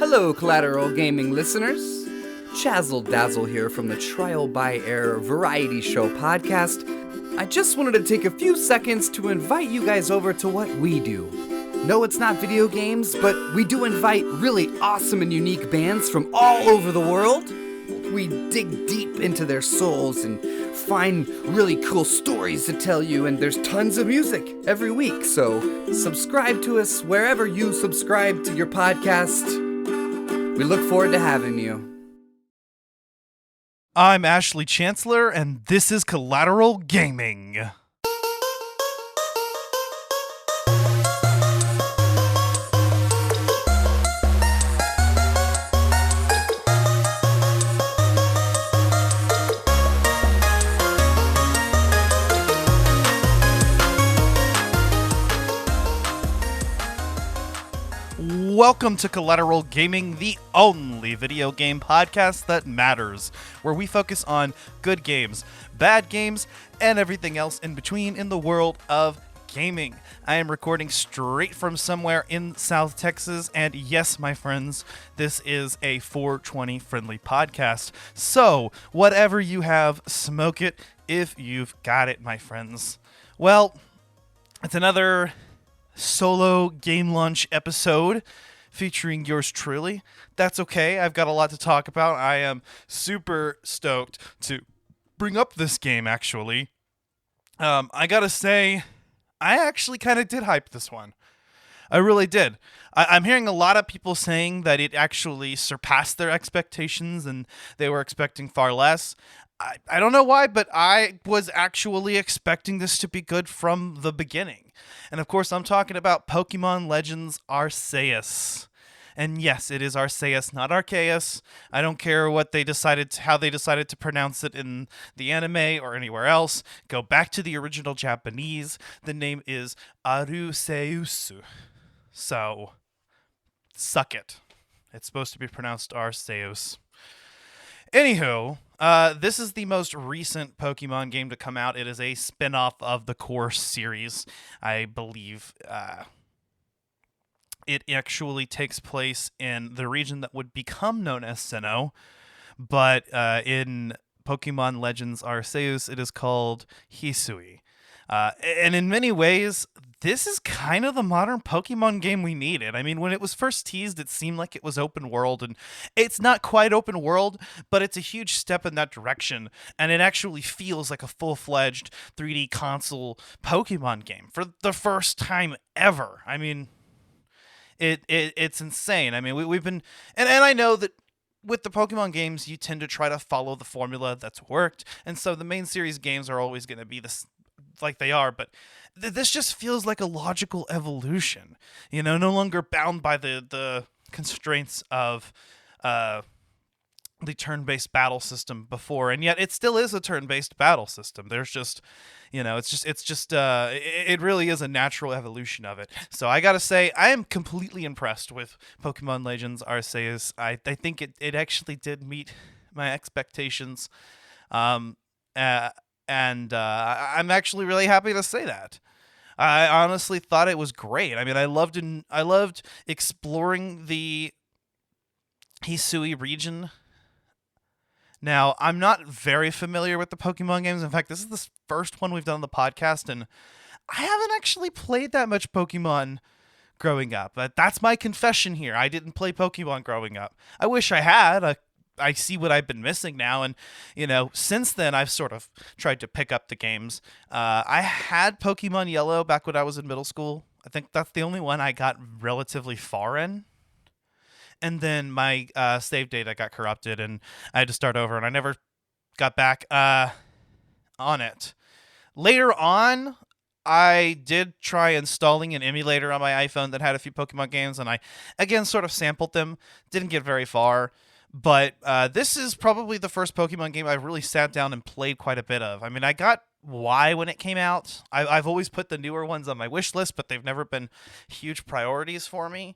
Hello, Collateral Gaming listeners. Chazzle Dazzle here from the Trial by Error Variety Show podcast. I just wanted to take a few seconds to invite you guys over to what we do. No, it's not video games, but we do invite really awesome and unique bands from all over the world. We dig deep into their souls and find really cool stories to tell you, and there's tons of music every week, so subscribe to us wherever you subscribe to your podcast. We look forward to having you. I'm Ashley Chancellor, and this is Collateral Gaming. Welcome to Collateral Gaming, the only video game podcast that matters, where we focus on good games, bad games, and everything else in between in the world of gaming. I am recording straight from somewhere in South Texas, and yes, my friends, this is a 420 friendly podcast. So, whatever you have, smoke it if you've got it, my friends. Well, it's another solo game launch episode featuring yours truly. That's okay. I've got a lot to talk about. I am super stoked to bring up this game, actually. I gotta say, I actually kind of did hype this one. I really did. I'm hearing a lot of people saying that it actually surpassed their expectations and they were expecting far less. I don't know why, but I was actually expecting this to be good from the beginning. And of course, I'm talking about Pokemon Legends Arceus. And yes, it is Arceus, not Arceus. I don't care what they decided, how they decided to pronounce it in the anime or anywhere else. Go back to the original Japanese. The name is Arceus. So, suck it. It's supposed to be pronounced Arceus. Anywho, this is the most recent Pokemon game to come out. It is a spin-off of the core series, I believe. It actually takes place in the region that would become known as Sinnoh, but in Pokemon Legends Arceus, it is called Hisui. And in many ways, this is kind of the modern Pokemon game we needed. I mean, when it was first teased, it seemed like it was open world, and it's not quite open world, but it's a huge step in that direction, and it actually feels like a full-fledged 3D console Pokemon game for the first time ever. I mean, it's insane. I mean, we've been... And I know that with the Pokemon games, you tend to try to follow the formula that's worked, and so the main series games are always going to be this like they are, but this just feels like a logical evolution, you know, no longer bound by the constraints of the turn-based battle system before, and yet it still is a turn-based battle system. There's just, you know, it really is a natural evolution of it. So I gotta say, I am completely impressed with Pokemon Legends Arceus. I think it actually did meet my expectations. And I'm actually really happy to say that. I honestly thought it was great. I mean, I loved exploring the Hisui region. Now, I'm not very familiar with the Pokemon games. In fact, this is the first one we've done on the podcast, and I haven't actually played that much Pokemon growing up. But that's my confession here. I didn't play Pokemon growing up. I wish I had. I see what I've been missing now, and, you know, since then I've sort of tried to pick up the games. I had Pokemon Yellow back when I was in middle school. I think that's the only one I got relatively far in. And then my save data got corrupted, and I had to start over, and I never got back on it. Later on, I did try installing an emulator on my iPhone that had a few Pokemon games, and I, again, sort of sampled them. Didn't get very far. But this is probably the first Pokemon game I've really sat down and played quite a bit of. I mean, I got Y when it came out. I've always put the newer ones on my wish list, but they've never been huge priorities for me.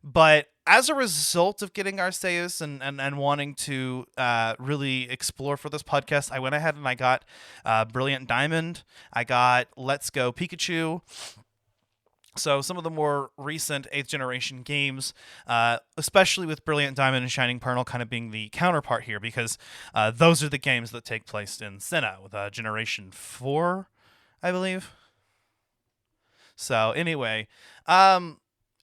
But as a result of getting Arceus and wanting to really explore for this podcast, I went ahead and I got Brilliant Diamond. I got Let's Go Pikachu. So some of the more recent 8th generation games, especially with Brilliant Diamond and Shining Pearl kind of being the counterpart here, because those are the games that take place in Sinnoh with Generation 4, I believe. So anyway,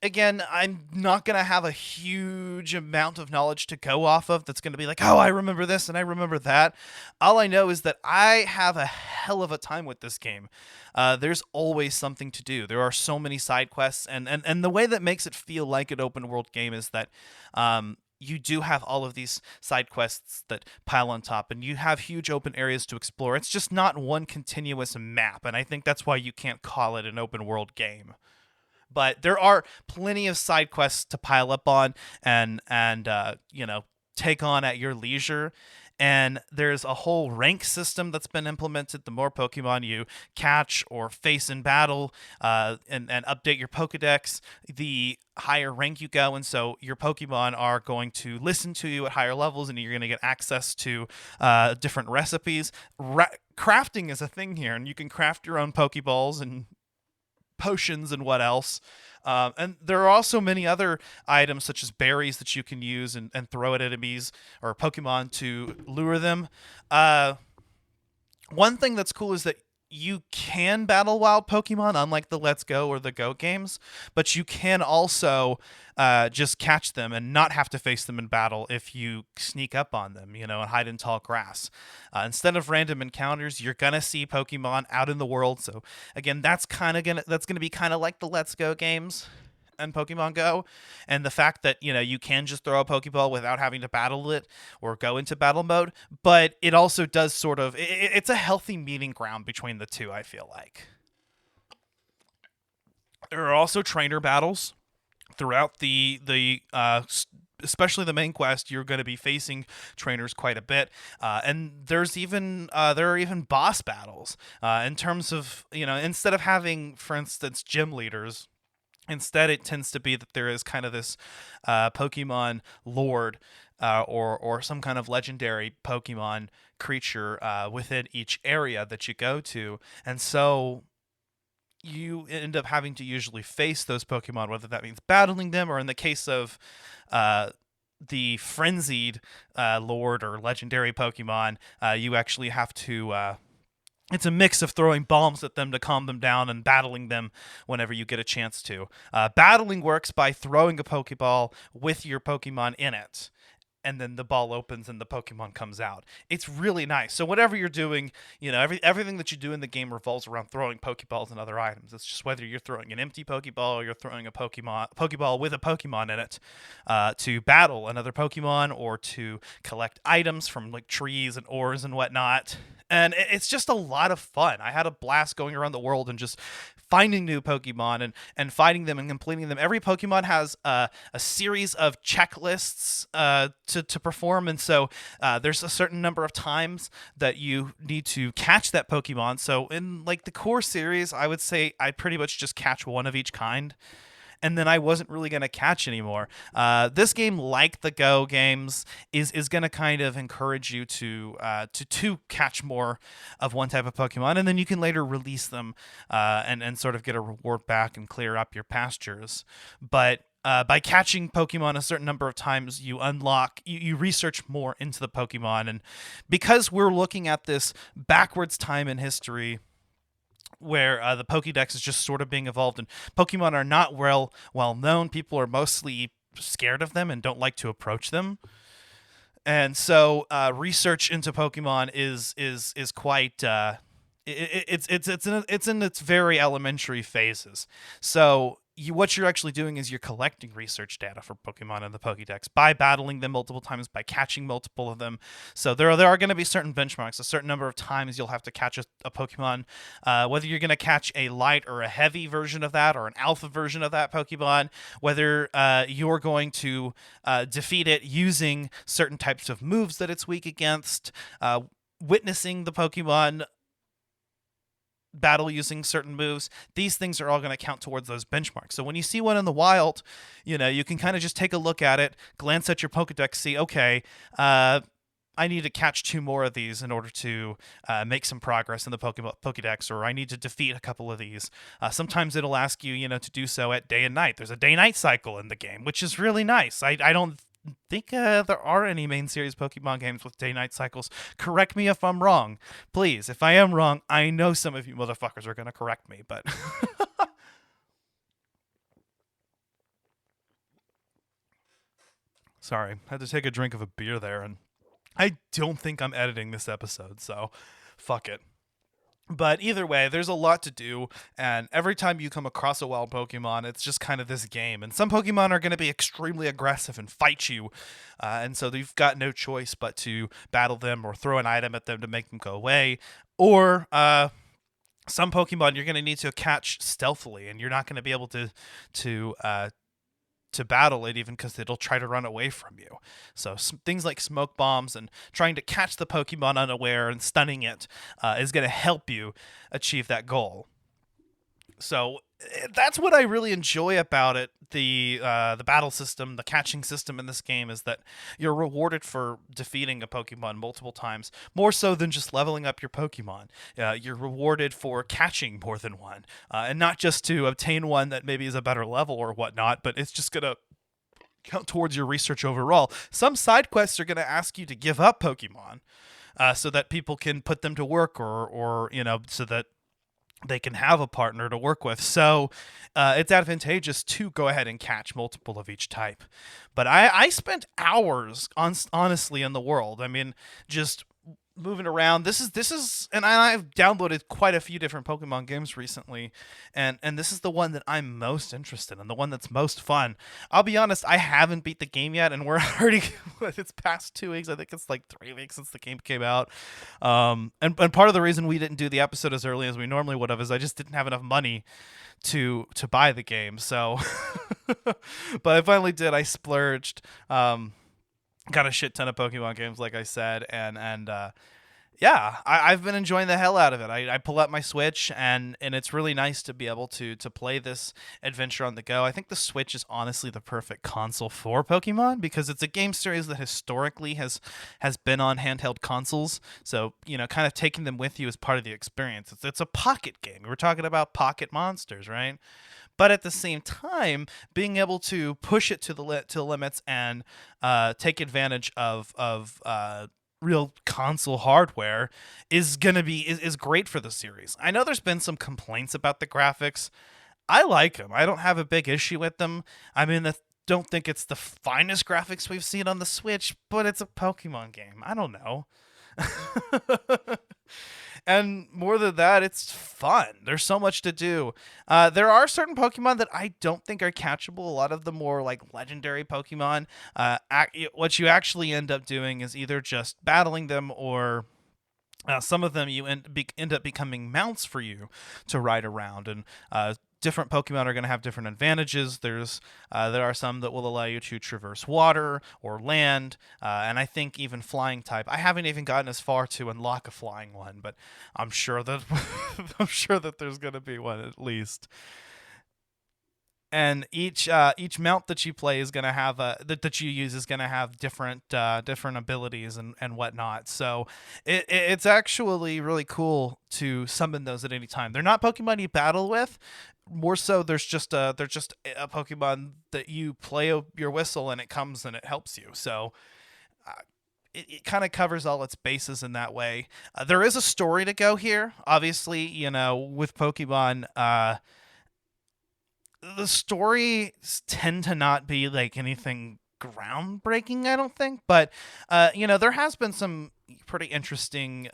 again, I'm not going to have a huge amount of knowledge to go off of that's going to be like, oh, I remember this and I remember that. All I know is that I have a hell of a time with this game. There's always something to do. There are so many side quests, and the way that makes it feel like an open world game is that you do have all of these side quests that pile on top, and you have huge open areas to explore. It's just not one continuous map, and I think that's why you can't call it an open world game. But there are plenty of side quests to pile up on and take on at your leisure. And there's a whole rank system that's been implemented. The more Pokemon you catch or face in battle, and update your Pokedex, the higher rank you go. And so your Pokemon are going to listen to you at higher levels, and you're going to get access to different recipes. Crafting is a thing here, and you can craft your own Pokeballs and potions and what else. And there are also many other items such as berries that you can use and throw at enemies or Pokemon to lure them. One thing that's cool is that you can battle wild Pokemon, unlike the Let's Go or the Go games, but you can also just catch them and not have to face them in battle if you sneak up on them, and hide in tall grass. Instead of random encounters, you're gonna see Pokemon out in the world. So again, that's gonna be kind of like the Let's Go games and Pokemon Go, and the fact that you can just throw a Pokeball without having to battle it or go into battle mode, but it also does sort of it's a healthy meeting ground between the two, I feel like. There are also trainer battles throughout the especially the main quest. You're going to be facing trainers quite a bit, and there are even boss battles in terms of instead of having, for instance, gym leaders. Instead, it tends to be that there is kind of this Pokemon Lord or some kind of legendary Pokemon creature within each area that you go to. And so you end up having to usually face those Pokemon, whether that means battling them, or in the case of the frenzied Lord or legendary Pokemon, you actually have to... it's a mix of throwing bombs at them to calm them down and battling them whenever you get a chance to. Battling works by throwing a Pokeball with your Pokemon in it, and then the ball opens and the Pokemon comes out. It's really nice. So whatever you're doing, everything that you do in the game revolves around throwing Pokeballs and other items. It's just whether you're throwing an empty Pokeball or you're throwing a Pokeball with a Pokemon in it to battle another Pokemon or to collect items from like trees and ores and whatnot. And it's just a lot of fun. I had a blast going around the world and just finding new Pokemon and fighting them and completing them. Every Pokemon has a series of checklists to perform, and so there's a certain number of times that you need to catch that Pokemon. So in like the core series, I would say I pretty much just catch one of each kind, and then I wasn't really going to catch anymore. This game, like the Go games, is going to kind of encourage you to catch more of one type of Pokemon, and then you can later release them and sort of get a reward back and clear up your pastures. But by catching Pokemon a certain number of times, you research more into the Pokemon. And because we're looking at this backwards time in history, where the Pokédex is just sort of being evolved, and Pokemon are not well known. People are mostly scared of them and don't like to approach them, and so research into Pokemon is quite it's in its very elementary phases. So what you're actually doing is you're collecting research data for Pokemon in the Pokédex by battling them multiple times, by catching multiple of them. So there are going to be certain benchmarks, a certain number of times you'll have to catch a Pokemon, whether you're going to catch a light or a heavy version of that or an alpha version of that Pokemon, whether you're going to defeat it using certain types of moves that it's weak against, witnessing the Pokemon battle using certain moves. These things are all going to count towards those benchmarks. So when you see one in the wild, you can kind of just take a look at it, glance at your Pokedex, see, okay, I need to catch 2 more of these in order to make some progress in the Pokédex, or I need to defeat a couple of these. Sometimes it'll ask you, to do so at day and night. There's a day-night cycle in the game, which is really nice. I don't think there are any main series Pokemon games with day-night cycles. Correct me if I'm wrong. Please, if I am wrong, I know some of you motherfuckers are going to correct me, but... Sorry, had to take a drink of a beer there, and I don't think I'm editing this episode, so fuck it. But either way, there's a lot to do, and every time you come across a wild Pokemon, it's just kind of this game. And some Pokemon are going to be extremely aggressive and fight you, and so you've got no choice but to battle them or throw an item at them to make them go away. Or some Pokemon you're going to need to catch stealthily, and you're not going to be able to battle it even because it'll try to run away from you. So things like smoke bombs and trying to catch the Pokemon unaware and stunning it is going to help you achieve that goal. So that's what I really enjoy about it. The battle system, the catching system in this game is that you're rewarded for defeating a Pokemon multiple times, more so than just leveling up your Pokemon. You're rewarded for catching more than one, and not just to obtain one that maybe is a better level or whatnot, but it's just going to count towards your research overall. Some side quests are going to ask you to give up Pokemon so that people can put them to work or so that they can have a partner to work with. So it's advantageous to go ahead and catch multiple of each type. But I spent hours, honestly, in the world. I mean, just moving around. This is, and I've downloaded quite a few different Pokemon games recently, and this is the one that I'm most interested in, the one that's most fun. I'll be honest, I haven't beat the game yet, and we're already, it's past 2 weeks. I think it's like 3 weeks since the game came out. And part of the reason we didn't do the episode as early as we normally would have is I just didn't have enough money to buy the game. So, but I finally did. I splurged. Got a shit ton of Pokemon games, like I said, and yeah, I've been enjoying the hell out of it. I pull up my Switch, and it's really nice to be able to play this adventure on the go. I think the Switch is honestly the perfect console for Pokemon because it's a game series that historically has been on handheld consoles. So, kind of taking them with you is part of the experience. It's a pocket game. We're talking about pocket monsters, right? But at the same time, being able to push it to the limits and take advantage of real console hardware is gonna be is great for the series. I know there's been some complaints about the graphics. I like them. I don't have a big issue with them. I mean, don't think it's the finest graphics we've seen on the Switch, but it's a Pokemon game. I don't know. And more than that, it's fun. There's so much to do. There are certain Pokemon that I don't think are catchable. A lot of the more like legendary Pokemon, what you actually end up doing is either just battling them or some of them you end up becoming mounts for you to ride around. And different Pokemon are going to have different advantages. There are some that will allow you to traverse water or land, and I think even flying type. I haven't even gotten as far to unlock a flying one, but I'm sure that there's going to be one at least. And each mount that you play is going to have that you use is going to have different abilities and whatnot. So it's actually really cool to summon those at any time. They're not Pokemon you battle with. More so, they're just a Pokemon that you play your whistle and it comes and it helps you. So it kind of covers all its bases in that way. There is a story to go here. Obviously, with Pokemon. The stories tend to not be like anything groundbreaking, I don't think, but there has been some pretty interesting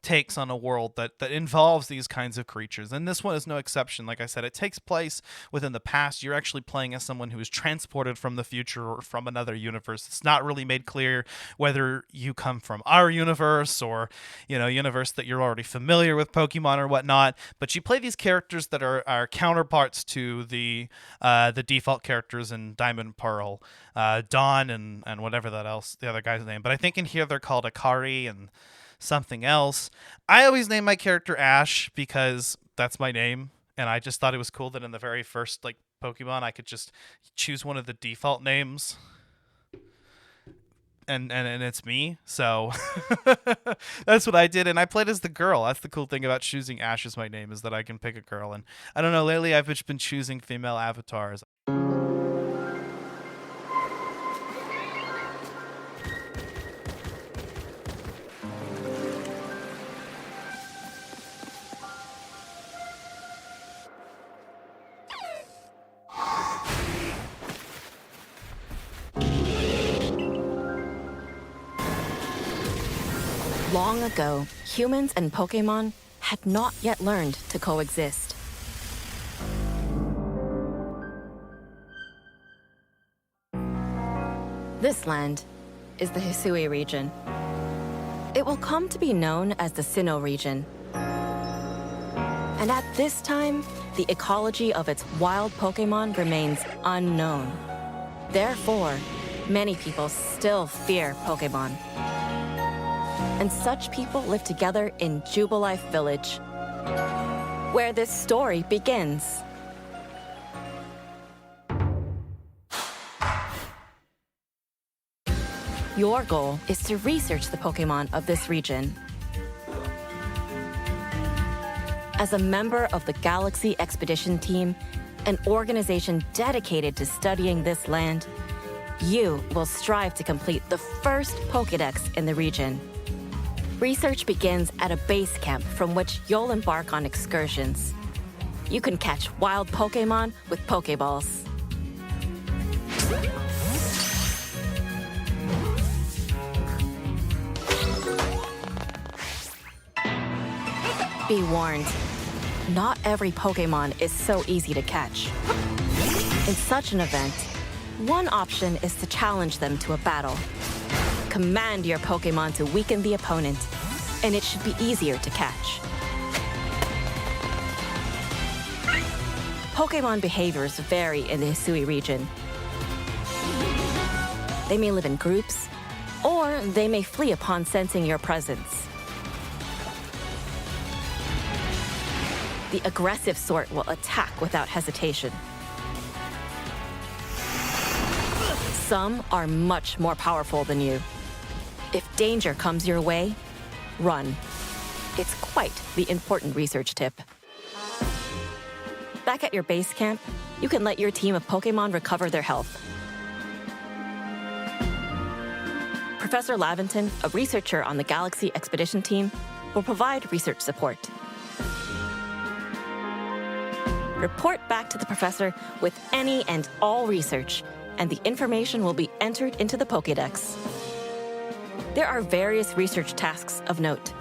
takes on a world that involves these kinds of creatures, and this one is no exception. Like I said, it takes place within the past. You're actually playing as someone who is transported from the future or from another universe. It's not really made clear whether you come from our universe or universe that you're already familiar with Pokemon or whatnot, but you play these characters that are counterparts to the default characters in Diamond Pearl, Dawn and whatever that else the other guy's name, but I think in here they're called Akari and something else. I always name my character Ash because that's my name, and I just thought it was cool that in the very first Pokemon I could just choose one of the default names. and it's me. So that's what I did, and I played as the girl. That's the cool thing about choosing Ash as my name, is that I can pick a girl. And I don't know, lately I've just been choosing female avatars. Long ago, humans and Pokémon had not yet learned to coexist. This land is the Hisui region. It will come to be known as the Sinnoh region. And at this time, the ecology of its wild Pokémon remains unknown. Therefore, many people still fear Pokémon. And such people live together in Jubilife Village, where this story begins. Your goal is to research the Pokémon of this region. As a member of the Galaxy Expedition Team, an organization dedicated to studying this land, you will strive to complete the first Pokédex in the region. Research begins at a base camp from which you'll embark on excursions. You can catch wild Pokémon with Pokéballs. Be warned, not every Pokémon is so easy to catch. In such an event, one option is to challenge them to a battle. Command your Pokémon to weaken the opponent, and it should be easier to catch. Pokémon behaviors vary in the Hisui region. They may live in groups, or they may flee upon sensing your presence. The aggressive sort will attack without hesitation. Some are much more powerful than you. If danger comes your way, run. It's quite the important research tip. Back at your base camp, you can let your team of Pokémon recover their health. Professor Laventon, a researcher on the Galaxy Expedition Team, will provide research support. Report back to the professor with any and all research, and the information will be entered into the Pokédex. There are various research tasks of note,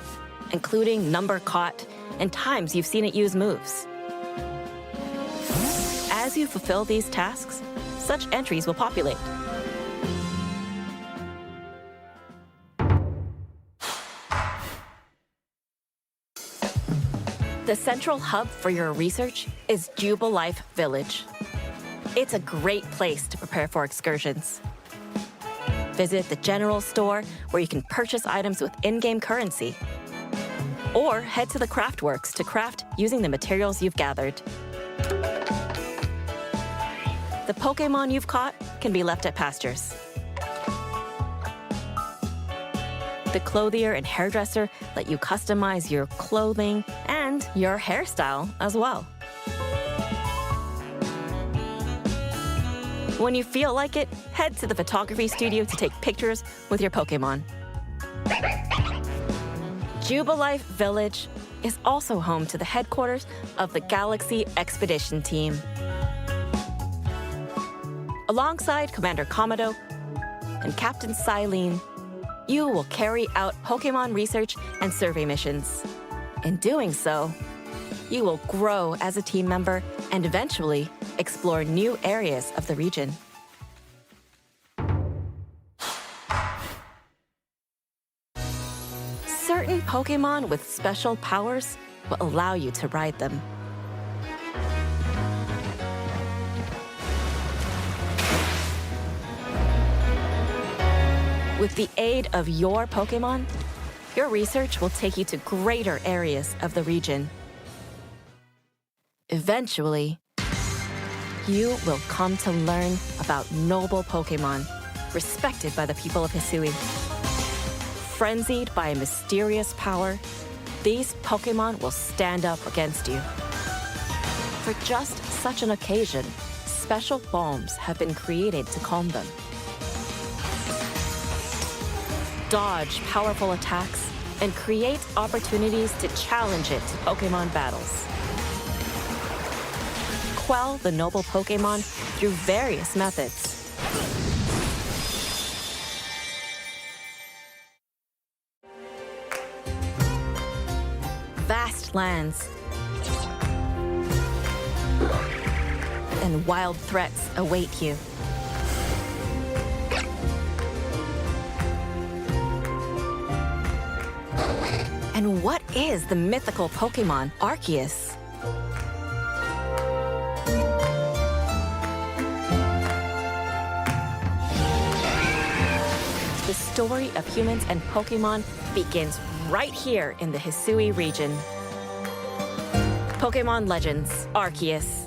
including number caught and times you've seen it use moves. As you fulfill these tasks, such entries will populate. The central hub for your research is Jubilife Village. It's a great place to prepare for excursions. Visit the general store where you can purchase items with in-game currency. Or head to the craftworks to craft using the materials you've gathered. The Pokémon you've caught can be left at pastures. The clothier and hairdresser let you customize your clothing and your hairstyle as well. When you feel like it, head to the photography studio to take pictures with your Pokémon. Jubilife Village is also home to the headquarters of the Galaxy Expedition Team. Alongside Commander Komodo and Captain Silene, you will carry out Pokémon research and survey missions. In doing so, you will grow as a team member and eventually explore new areas of the region. Certain Pokémon with special powers will allow you to ride them. With the aid of your Pokémon, your research will take you to greater areas of the region. Eventually, you will come to learn about noble Pokémon respected by the people of Hisui. Frenzied by a mysterious power, these Pokémon will stand up against you. For just such an occasion, special balms have been created to calm them. Dodge powerful attacks and create opportunities to challenge it to Pokémon battles. Quell the noble Pokémon through various methods. Vast lands and wild threats await you. And what is the mythical Pokémon Arceus? The story of humans and Pokémon begins right here in the Hisui region. Pokémon Legends Arceus.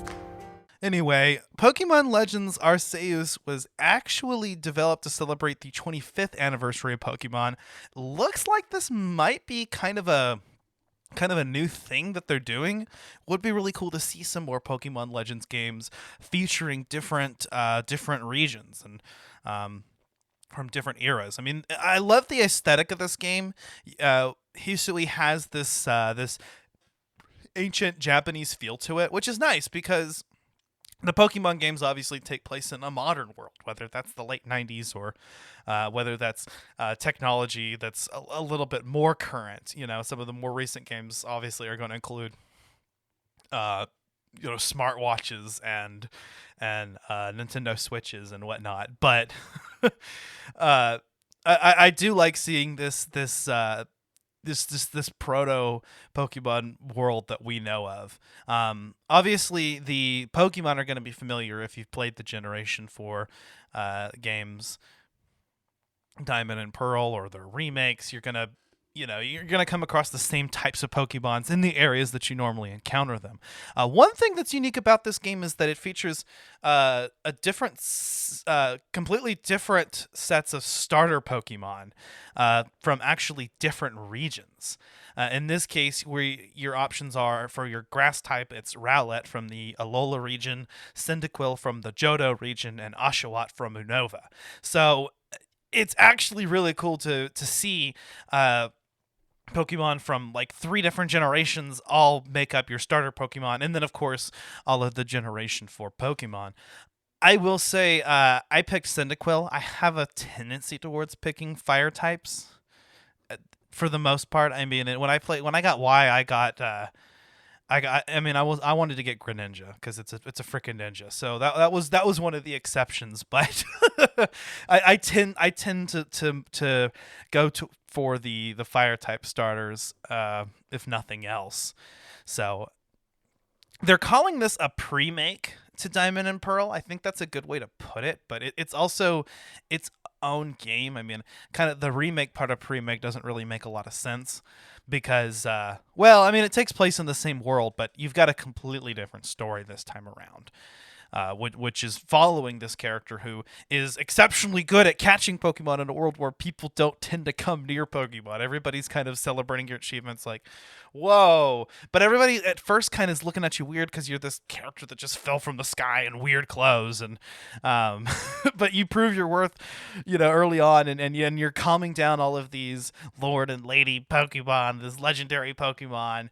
Anyway, Pokemon Legends Arceus was actually developed to celebrate the 25th anniversary of Pokemon. Looks like this might be kind of a new thing that they're doing. Would be really cool to see some more Pokemon Legends games featuring different regions and from different eras. I mean, I love the aesthetic of this game. Hisui has this ancient Japanese feel to it, which is nice because the Pokemon games obviously take place in a modern world, whether that's the late 90s or whether that's technology that's a little bit more current. You know, some of the more recent games obviously are going to include, smartwatches and Nintendo Switches and whatnot. But I do like seeing this proto Pokemon world that we know of. Obviously, the Pokemon are going to be familiar if you've played the Generation 4 games, Diamond and Pearl, or their remakes. You're gonna come across the same types of Pokemons in the areas that you normally encounter them. One thing that's unique about this game is that it features completely different sets of starter Pokemon from actually different regions. In this case, where your options are for your grass type, it's Rowlet from the Alola region, Cyndaquil from the Johto region, and Oshawott from Unova. So it's actually really cool to see Pokemon from like 3 different generations all make up your starter Pokemon, and then of course all of the Generation 4 Pokemon. I will say I picked Cyndaquil. I have a tendency towards picking fire types for the most part. I mean, when I got Y, I wanted to get Greninja because it's a freaking ninja. So that was one of the exceptions, but I tend to go for the fire type starters if nothing else. So they're calling this a pre-make to Diamond and Pearl. I think that's a good way to put it, but it's also its own game. I mean, kind of the remake part of pre-make doesn't really make a lot of sense because, it takes place in the same world, but you've got a completely different story this time around. Which is following this character who is exceptionally good at catching Pokemon in a world where people don't tend to come near Pokemon. Everybody's kind of celebrating your achievements like, whoa. But everybody at first kind of is looking at you weird because you're this character that just fell from the sky in weird clothes. And but you prove your worth, early on, and you're calming down all of these Lord and Lady Pokemon, this legendary Pokemon.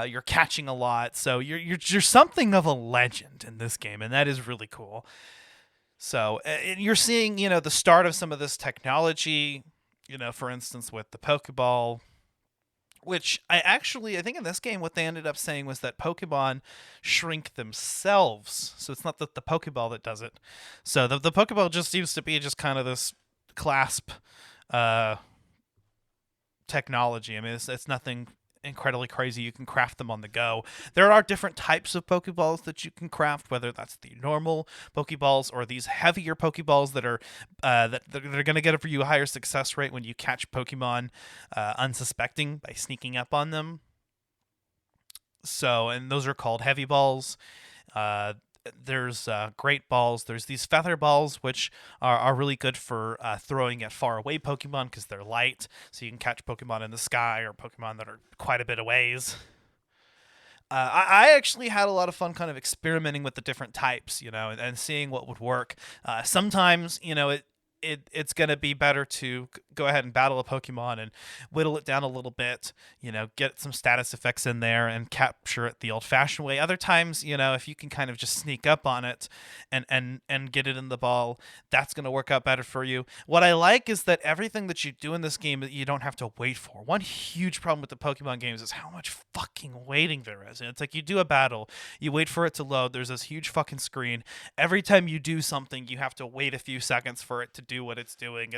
You're catching a lot. So you're something of a legend in this game, and that is really cool. So you're seeing, the start of some of this technology, for instance, with the Pokeball, which I think in this game, what they ended up saying was that Pokemon shrink themselves. So it's not the Pokeball that does it. So the Pokeball just seems to be just kind of this clasp technology. I mean, it's nothing incredibly crazy. You can craft them on the go. There are different types of Pokeballs that you can craft, whether that's the normal Pokeballs or these heavier Pokeballs that are they're going to get for you a higher success rate when you catch Pokemon unsuspecting by sneaking up on them. So, and those are called heavy balls. there's great balls. There's these feather balls, which are really good for throwing at far away Pokemon because they're light, so you can catch Pokemon in the sky or Pokemon that are quite a bit of ways. I actually had a lot of fun kind of experimenting with the different types, and seeing what would work. Sometimes, it's going to be better to go ahead and battle a Pokemon and whittle it down a little bit, get some status effects in there and capture it the old-fashioned way. Other times, if you can kind of just sneak up on it and get it in the ball, that's going to work out better for you. What I like is that everything that you do in this game, you don't have to wait for. One huge problem with the Pokemon games is how much fucking waiting there is. And it's like you do a battle, you wait for it to load, there's this huge fucking screen. Every time you do something, you have to wait a few seconds for it to do what it's doing.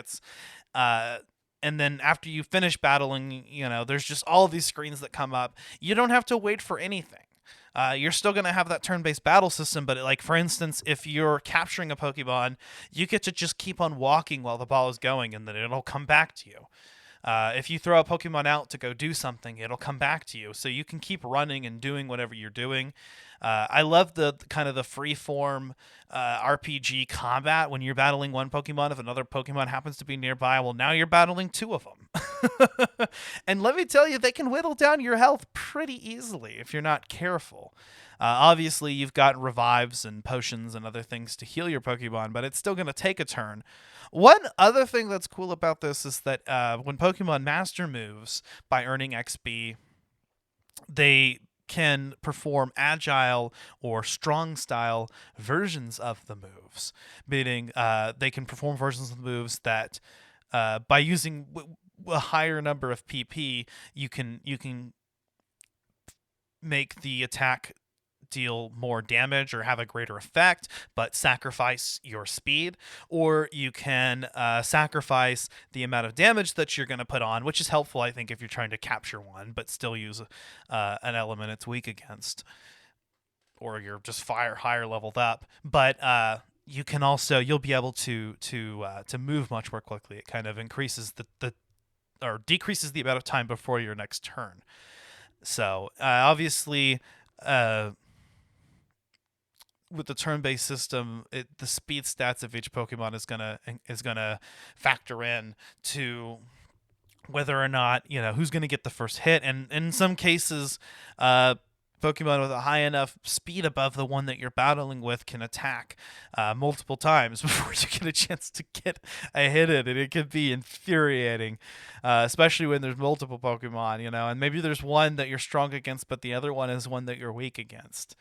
And then after you finish battling, there's just all these screens that come up. You don't have to wait for anything. You're still going to have that turn-based battle system, but like, for instance, if you're capturing a Pokemon, you get to just keep on walking while the ball is going, and then it'll come back to you. If you throw a Pokemon out to go do something, it'll come back to you. So you can keep running and doing whatever you're doing. I love the kind of the free-form RPG combat when you're battling one Pokemon. If another Pokemon happens to be nearby, well, now you're battling two of them. And let me tell you, they can whittle down your health pretty easily if you're not careful. Obviously, you've got revives and potions and other things to heal your Pokemon, but it's still going to take a turn. One other thing that's cool about this is that when Pokemon master moves by earning XP, they can perform agile or strong style versions of the moves, meaning they can perform versions of the moves that by using a higher number of PP, you can make the attack deal more damage or have a greater effect, but sacrifice your speed, or you can sacrifice the amount of damage that you're going to put on, which is helpful, I think, if you're trying to capture one, but still use an element it's weak against, or you're just higher leveled up. But you can also, you'll be able to move much more quickly. It kind of increases or decreases the amount of time before your next turn. So obviously, with the turn-based system, the speed stats of each Pokemon is gonna factor in to whether or not who's gonna get the first hit, and in some cases, Pokemon with a high enough speed above the one that you're battling with can attack multiple times before you get a chance to get a hit in, and it can be infuriating, especially when there's multiple Pokemon, and maybe there's one that you're strong against, but the other one is one that you're weak against,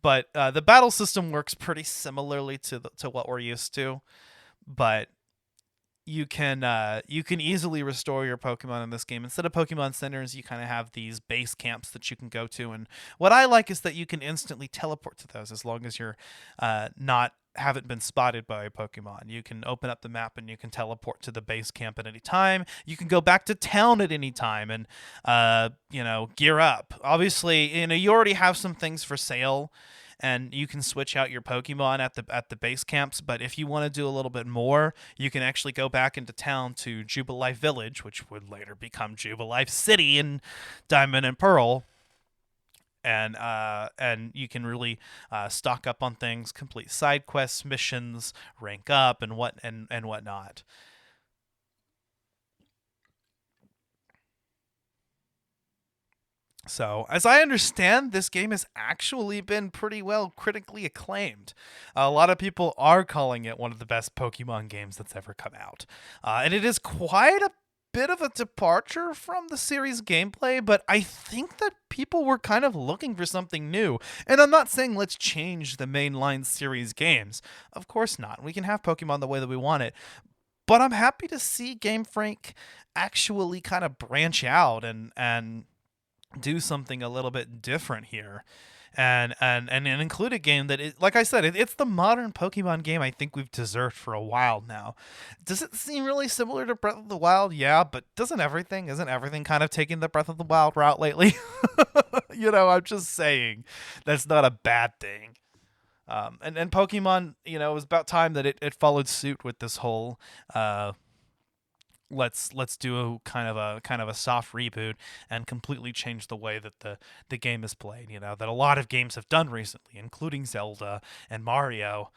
But the battle system works pretty similarly to what we're used to, but you can easily restore your Pokemon in this game. Instead of Pokemon centers, you kind of have these base camps that you can go to, and what I like is that you can instantly teleport to those as long as you're haven't been spotted by a Pokemon. You can open up the map and you can teleport to the base camp at any time. You can go back to town at any time and gear up. Obviously, you already have some things for sale, and you can switch out your Pokemon at the base camps, but if you want to do a little bit more, you can actually go back into town to Jubilife Village, which would later become Jubilife City in Diamond and Pearl, and you can really stock up on things, complete side quests, missions, rank up, and whatnot. So, as I understand, this game has actually been pretty well critically acclaimed. A lot of people are calling it one of the best Pokemon games that's ever come out. And it is quite a bit of a departure from the series gameplay, but I think that people were kind of looking for something new. And I'm not saying let's change the mainline series games. Of course not. We can have Pokemon the way that we want it. But I'm happy to see Game Freak actually kind of branch out and do something a little bit different here, and include a game that like I said, it's the modern Pokemon game I think we've deserved for a while now. Does it seem really similar to Breath of the Wild? Yeah, but isn't everything kind of taking the Breath of the Wild route lately? I'm just saying that's not a bad thing. And Pokemon, it was about time that it followed suit with this whole let's do a kind of a soft reboot and completely change the way that the game is played, that a lot of games have done recently, including Zelda and Mario,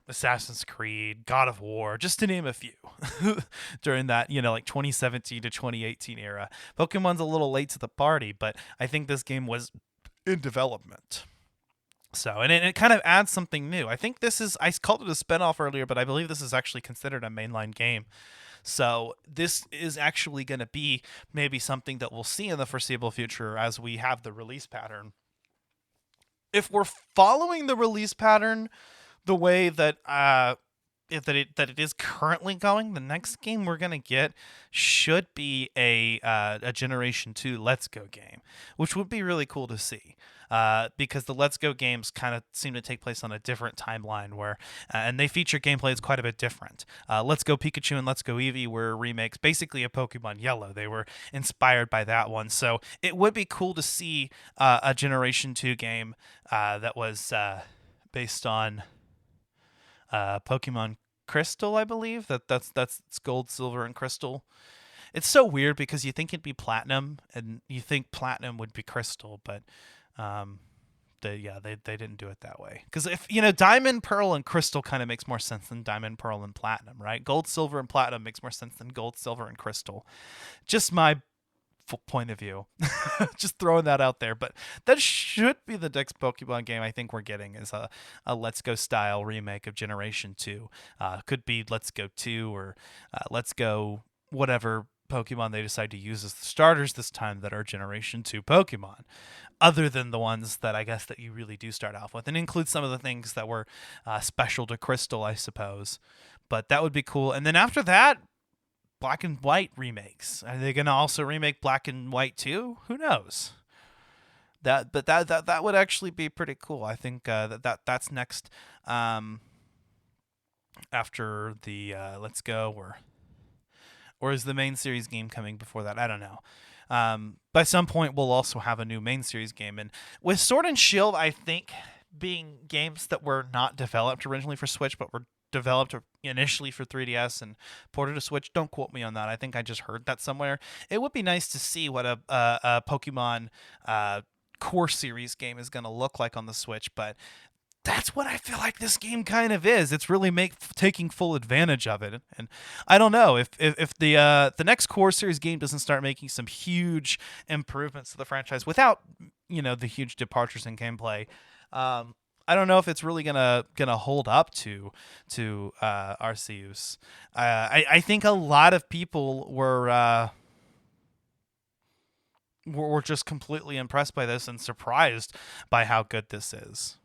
Assassin's Creed, God of War, just to name a few. During that, like 2017 to 2018 era. Pokemon's a little late to the party, but I think this game was in development. So, and it kind of adds something new. I think I called it a spinoff earlier, but I believe this is actually considered a mainline game. So this is actually going to be maybe something that we'll see in the foreseeable future as we have the release pattern. If we're following the release pattern the way that that it is currently going, the next game we're gonna get should be a Generation 2 Let's Go game, which would be really cool to see. Because the Let's Go games kind of seem to take place on a different timeline and they feature gameplay that's quite a bit different. Let's Go Pikachu and Let's Go Eevee were remakes basically of Pokemon Yellow. They were inspired by that one. So it would be cool to see a Generation 2 game that was based on Pokemon Crystal, I believe. That's Gold, Silver, and Crystal. It's so weird because you think it'd be Platinum, and you think Platinum would be Crystal, but they didn't do it that way. Because if Diamond, Pearl, and Crystal kind of makes more sense than Diamond, Pearl, and Platinum, right? Gold, Silver, and Platinum makes more sense than Gold, Silver, and Crystal. Just my point of view. Just throwing that out there, but that should be the next Pokemon game I think we're getting is a Let's Go style remake of Generation 2. Could be Let's Go 2 or Let's Go whatever Pokemon they decide to use as the starters this time that are Generation 2 Pokemon, other than the ones that I guess that you really do start off with, and include some of the things that were special to Crystal, I suppose. But that would be cool. And then after that, Black and White remakes. Are they going to also remake Black and White too? Who knows? That would actually be pretty cool. I think that's next after the Let's Go, or is the main series game coming before that? I don't know. By some point, we'll also have a new main series game, and with Sword and Shield, I think being games that were not developed originally for Switch, but were developed initially for 3DS and ported to Switch. Don't quote me on that. I think I just heard that somewhere. It would be nice to see what a Pokemon core series game is going to look like on the Switch, but that's what I feel like this game kind of is. It's really taking full advantage of it. And I don't know if the next core series game doesn't start making some huge improvements to the franchise without the huge departures in gameplay. I don't know if it's really gonna hold up to Arceus. I think a lot of people were just completely impressed by this and surprised by how good this is.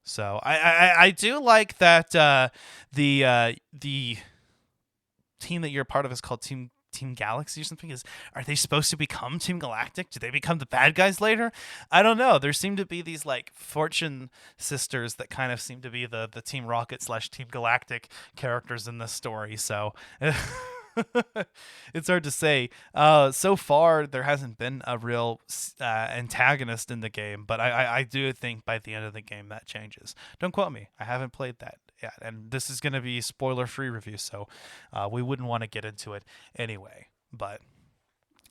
So I do like that the team that you're a part of is called Team Galaxy or something. Are they supposed to become Team Galactic? Do they become the bad guys later? I don't know. There seem to be these like Fortune sisters that kind of seem to be the Team Rocket / Team Galactic characters in this story. So it's hard to say. So far, there hasn't been a real antagonist in the game, but I do think by the end of the game that changes. Don't quote me. I haven't played that yet, and this is going to be spoiler-free review, so we wouldn't want to get into it anyway. But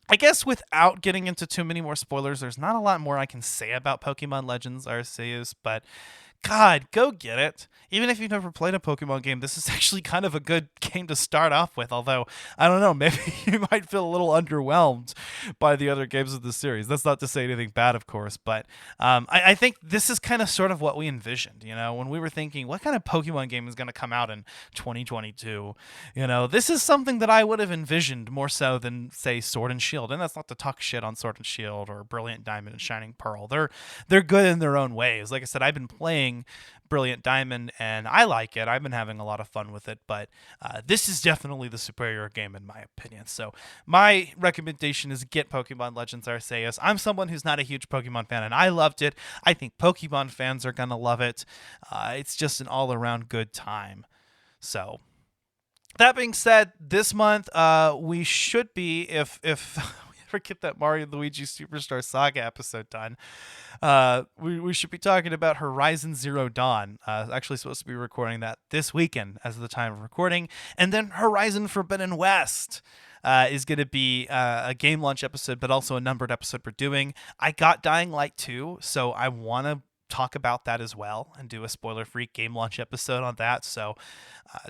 I guess without getting into too many more spoilers, there's not a lot more I can say about Pokemon Legends Arceus, but God, go get it. Even if you've never played a Pokemon game, this is actually kind of a good game to start off with, although, I don't know, maybe you might feel a little underwhelmed by the other games of the series. That's not to say anything bad, of course, but I think this is kind of sort of what we envisioned, when we were thinking, what kind of Pokemon game is going to come out in 2022? This is something that I would have envisioned more so than, say, Sword and Shield, and that's not to talk shit on Sword and Shield or Brilliant Diamond and Shining Pearl. They're good in their own ways. Like I said, I've been playing Brilliant Diamond and I like it. I've been having a lot of fun with it, but this is definitely the superior game in my opinion. So my recommendation is get Pokemon Legends Arceus. I'm someone who's not a huge Pokemon fan and I loved it. I think Pokemon fans are gonna love it. It's just an all-around good time. So that being said, this month we should be, if ever get that Mario and Luigi Superstar Saga episode done, we should be talking about Horizon Zero Dawn. Actually supposed to be recording that this weekend as of the time of recording. And then Horizon Forbidden West is going to be a game launch episode, but also a numbered episode we're doing. I got Dying Light 2, so I want to talk about that as well and do a spoiler-free game launch episode on that. So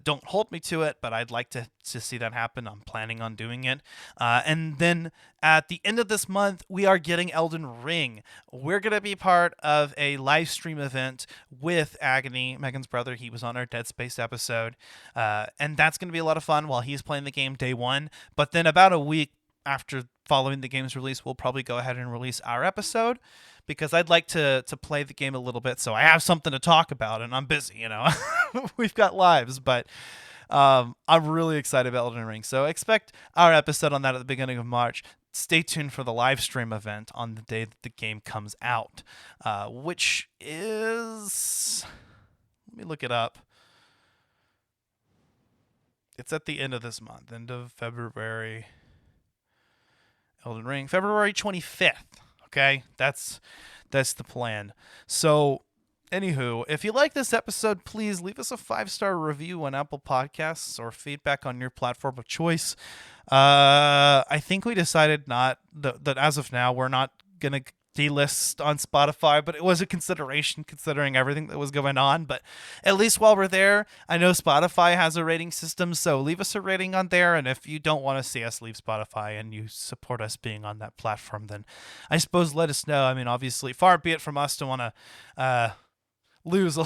don't hold me to it, but I'd like to see that happen. I'm planning on doing it. And then at the end of this month, we are getting Elden Ring. We're going to be part of a live stream event with Agony, Megan's brother. He was on our Dead Space episode. And that's going to be a lot of fun while he's playing the game day one. But then about a week after following the game's release, we'll probably go ahead and release our episode, because I'd like to play the game a little bit so I have something to talk about, and I'm busy, you know. We've got lives, but I'm really excited about Elden Ring. So expect our episode on that at the beginning of March. Stay tuned for the live stream event on the day that the game comes out, which is... Let me look it up. It's at the end of this month, end of February. Elden Ring, February 25th. Okay, that's the plan. So, anywho, if you like this episode, please leave us a 5-star review on Apple Podcasts or feedback on your platform of choice. I think we decided that as of now, we're not gonna delist on Spotify, but it was a consideration considering everything that was going on. But at least while we're there, I know Spotify has a rating system, so leave us a rating on there. And if you don't want to see us leave Spotify and you support us being on that platform, then I suppose let us know. I mean, obviously, far be it from us to want to lose a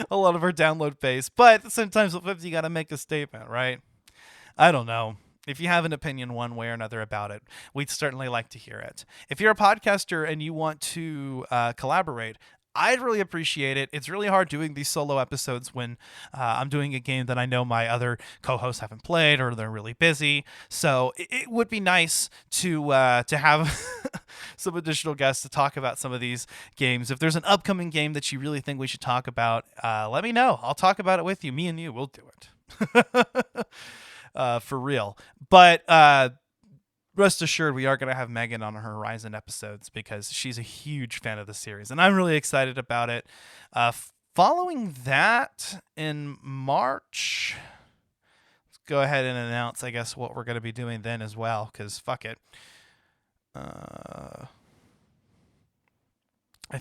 lot of our download base, but sometimes you got to make a statement, right? I don't know. If you have an opinion one way or another about it, we'd certainly like to hear it. If you're a podcaster and you want to collaborate, I'd really appreciate it. It's really hard doing these solo episodes when I'm doing a game that I know my other co-hosts haven't played or they're really busy. So it would be nice to have some additional guests to talk about some of these games. If there's an upcoming game that you really think we should talk about, let me know. I'll talk about it with you. Me and you, we'll do it. For real. But rest assured, we are going to have Megan on her Horizon episodes because she's a huge fan of the series, and I'm really excited about it. Following that, in March, let's go ahead and announce, I guess, what we're going to be doing then as well, because fuck it. I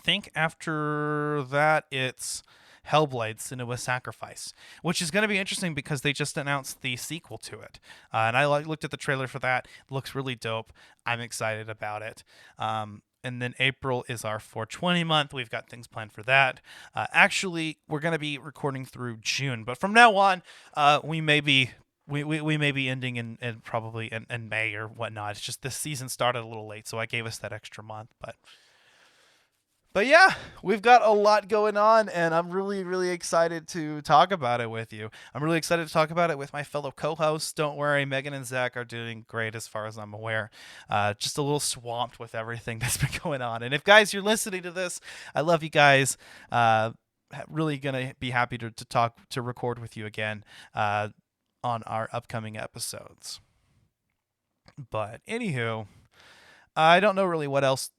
think after that, it's Hellblade: Senua's Sacrifice, which is going to be interesting because they just announced the sequel to it. And I looked at the trailer for that. It looks really dope. I'm excited about it. And then April is our 420 month. We've got things planned for that. Actually, we're going to be recording through June, but from now on, we may be ending in probably in May or whatnot. It's just this season started a little late, so I gave us that extra month, But yeah, we've got a lot going on, and I'm really, really excited to talk about it with you. I'm really excited to talk about it with my fellow co-hosts. Don't worry, Megan and Zach are doing great as far as I'm aware. Just a little swamped with everything that's been going on. And if, guys, you're listening to this, I love you guys. Really going to be happy to record with you again on our upcoming episodes. But anywho, I don't know really what else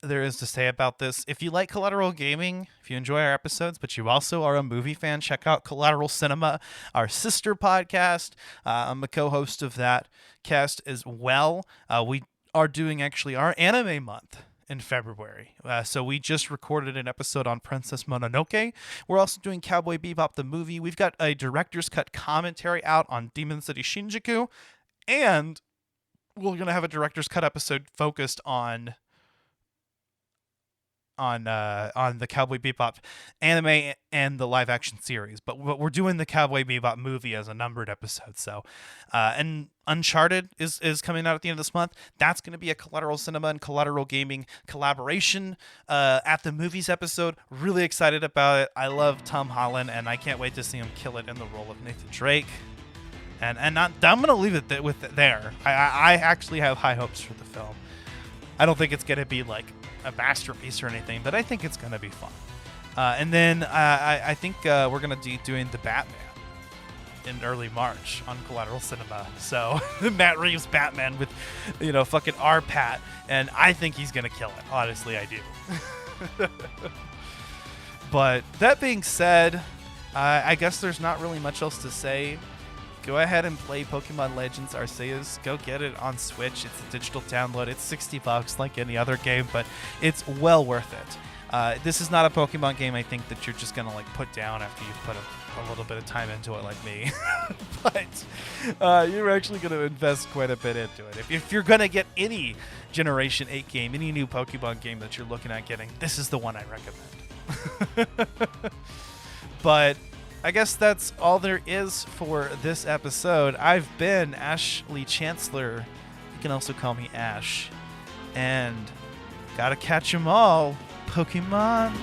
there is to say about this. If you like Collateral Gaming, if you enjoy our episodes, but you also are a movie fan, check out Collateral Cinema, our sister podcast. I'm a co-host of that cast as well. We are doing actually our anime month in February. So we just recorded an episode on Princess Mononoke. We're also doing Cowboy Bebop the movie. We've got a director's cut commentary out on Demon City Shinjuku, and we're going to have a director's cut episode focused on the Cowboy Bebop anime and the live action series, but we're doing the Cowboy Bebop movie as a numbered episode. So and Uncharted is coming out at the end of this month. That's going to be a Collateral Cinema and Collateral Gaming collaboration at the movies episode. Really excited about it. I love Tom Holland, and I can't wait to see him kill it in the role of Nathan Drake. And I'm going to leave it there. I actually have high hopes for the film. I don't think it's going to be like a masterpiece or anything, but I think it's going to be fun. And then I think we're going to be doing the Batman. in early March on Collateral Cinema. So Matt Reeves Batman with, fucking R-Pat, and I think he's gonna kill it. Honestly, I do. But that being said, I guess there's not really much else to say. Go ahead and play Pokemon Legends Arceus. Go get it on Switch. It's a digital download. It's $60 like any other game, but it's well worth it. This is not a Pokemon game, I think, that you're just going to put down after you've put a little bit of time into it like me. But you're actually going to invest quite a bit into it. If you're going to get any Generation 8 game, any new Pokemon game that you're looking at getting, this is the one I recommend. But I guess that's all there is for this episode. I've been Ashley Chancellor. You can also call me Ash. And gotta catch 'em all, Pokemon.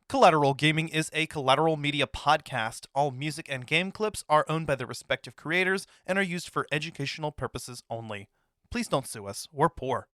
Collateral Gaming is a Collateral Media podcast. All music and game clips are owned by their respective creators and are used for educational purposes only. Please don't sue us. We're poor.